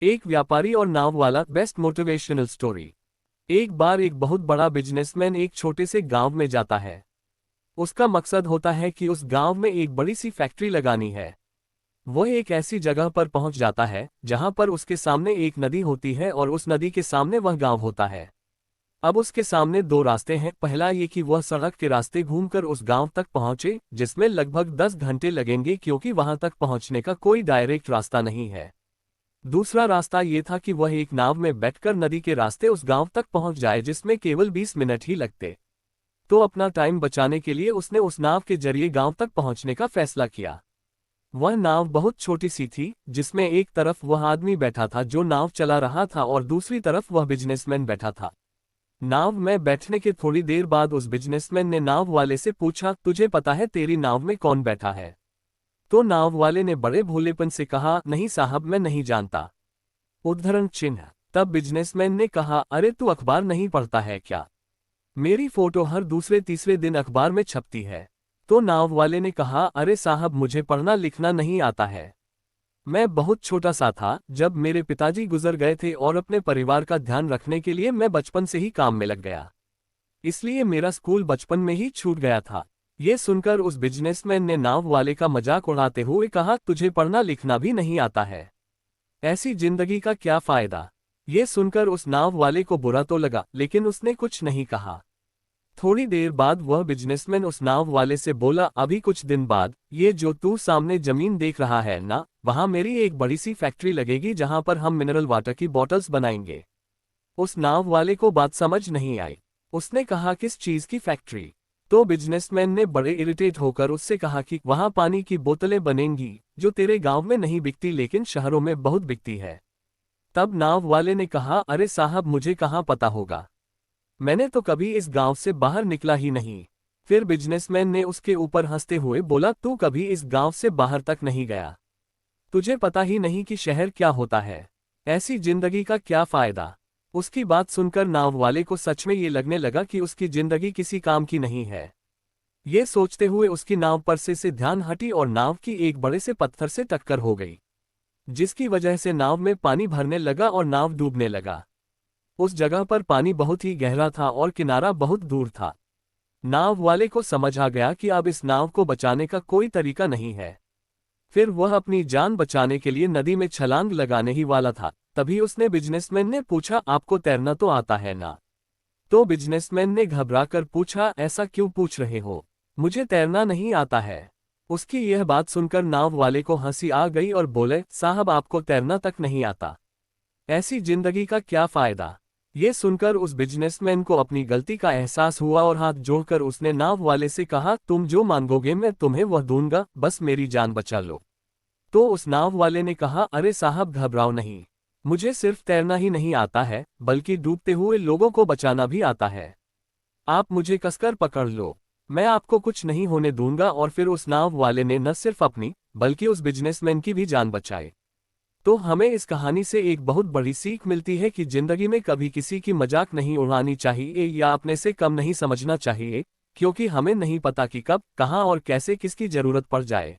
एक व्यापारी और नाव वाला बेस्ट मोटिवेशनल स्टोरी। एक बार एक बहुत बड़ा बिजनेसमैन एक छोटे से गांव में जाता है। उसका मकसद होता है कि उस गांव में एक बड़ी सी फैक्ट्री लगानी है। वह एक ऐसी जगह पर पहुंच जाता है जहां पर उसके सामने एक नदी होती है और उस नदी के सामने वह गांव होता है। अब उसके सामने दो रास्ते हैं। पहला ये कि वह सड़क के रास्ते घूमकर उस गांव तक पहुंचे, जिसमें लगभग 10 घंटे लगेंगे क्योंकि वहां तक पहुंचने का कोई डायरेक्ट रास्ता नहीं है। दूसरा रास्ता ये था कि वह एक नाव में बैठकर नदी के रास्ते उस गांव तक पहुंच जाए, जिसमें केवल 20 मिनट ही लगते। तो अपना टाइम बचाने के लिए उसने उस नाव के जरिए गांव तक पहुंचने का फैसला किया। वह नाव बहुत छोटी सी थी, जिसमें एक तरफ वह आदमी बैठा था जो नाव चला रहा था और दूसरी तरफ वह बिजनेसमैन बैठा था। नाव में बैठने के थोड़ी देर बाद उस बिजनेसमैन ने नाव वाले से पूछा, तुझे पता है तेरी नाव में कौन बैठा है? तो नाव वाले ने बड़े भोलेपन से कहा, नहीं साहब, मैं नहीं जानता। उद्धरण चिन्ह। तब बिजनेसमैन ने कहा, अरे तू अखबार नहीं पढ़ता है क्या? मेरी फोटो हर दूसरे तीसरे दिन अखबार में छपती है। तो नाव वाले ने कहा, अरे साहब, मुझे पढ़ना लिखना नहीं आता है। मैं बहुत छोटा सा था जब मेरे पिताजी गुजर गए थे और अपने परिवार का ध्यान रखने के लिए मैं बचपन से ही काम में लग गया। इसलिए मेरा स्कूल बचपन में ही छूट गया था। ये सुनकर उस बिजनेसमैन ने नाव वाले का मजाक उड़ाते हुए कहा, तुझे पढ़ना लिखना भी नहीं आता है, ऐसी जिंदगी का क्या फायदा? ये सुनकर उस नाव वाले को बुरा तो लगा, लेकिन उसने कुछ नहीं कहा। थोड़ी देर बाद वह बिजनेसमैन उस नाव वाले से बोला, अभी कुछ दिन बाद ये जो तू सामने जमीन देख रहा है ना, वहां मेरी एक बड़ी सी फैक्ट्री लगेगी जहां पर हम मिनरल वाटर की बॉटल्स बनाएंगे। उस नाव वाले को बात समझ नहीं आई। उसने कहा, किस चीज की फैक्ट्री? तो बिजनेसमैन ने बड़े इरिटेट होकर उससे कहा कि वहां पानी की बोतलें बनेंगी जो तेरे गांव में नहीं बिकती लेकिन शहरों में बहुत बिकती है। तब नाव वाले ने कहा, अरे साहब, मुझे कहाँ पता होगा, मैंने तो कभी इस गांव से बाहर निकला ही नहीं। फिर बिजनेसमैन ने उसके ऊपर हंसते हुए बोला, तू कभी इस गांव से बाहर तक नहीं गया, तुझे पता ही नहीं कि शहर क्या होता है, ऐसी जिंदगी का क्या फायदा? उसकी बात सुनकर नाव वाले को सच में ये लगने लगा कि उसकी जिंदगी किसी काम की नहीं है। ये सोचते हुए उसकी नाव पर से ध्यान हटी और नाव की एक बड़े से पत्थर से टक्कर हो गई, जिसकी वजह से नाव में पानी भरने लगा और नाव डूबने लगा। उस जगह पर पानी बहुत ही गहरा था और किनारा बहुत दूर था। नाव वाले को समझ आ गया कि अब इस नाव को बचाने का कोई तरीका नहीं है। फिर वह अपनी जान बचाने के लिए नदी में छलांग लगाने ही वाला था। तभी उसने बिजनेसमैन ने पूछा, आपको तैरना तो आता है ना? तो बिजनेसमैन ने घबराकर पूछा, ऐसा क्यों पूछ रहे हो, मुझे तैरना नहीं आता है। उसकी यह बात सुनकर नाव वाले को हंसी आ गई और बोले, साहब, आपको तैरना तक नहीं आता, ऐसी जिंदगी का क्या फायदा? ये सुनकर उस बिजनेसमैन को अपनी गलती का एहसास हुआ और हाथ जोड़कर उसने नाव वाले से कहा, तुम जो मांगोगे मैं तुम्हें वह दूंगा, बस मेरी जान बचा लो। तो उस नाव वाले ने कहा, अरे साहब, घबराओ नहीं, मुझे सिर्फ तैरना ही नहीं आता है बल्कि डूबते हुए लोगों को बचाना भी आता है। आप मुझे कसकर पकड़ लो, मैं आपको कुछ नहीं होने दूंगा। और फिर उस नाव वाले ने न सिर्फ अपनी बल्कि उस बिजनेसमैन की भी जान बचाई। तो हमें इस कहानी से एक बहुत बड़ी सीख मिलती है कि जिंदगी में कभी किसी की मजाक नहीं उड़ानी चाहिए या अपने से कम नहीं समझना चाहिए, क्योंकि हमें नहीं पता कि कब, कहां और कैसे किसकी जरूरत पड़ जाए।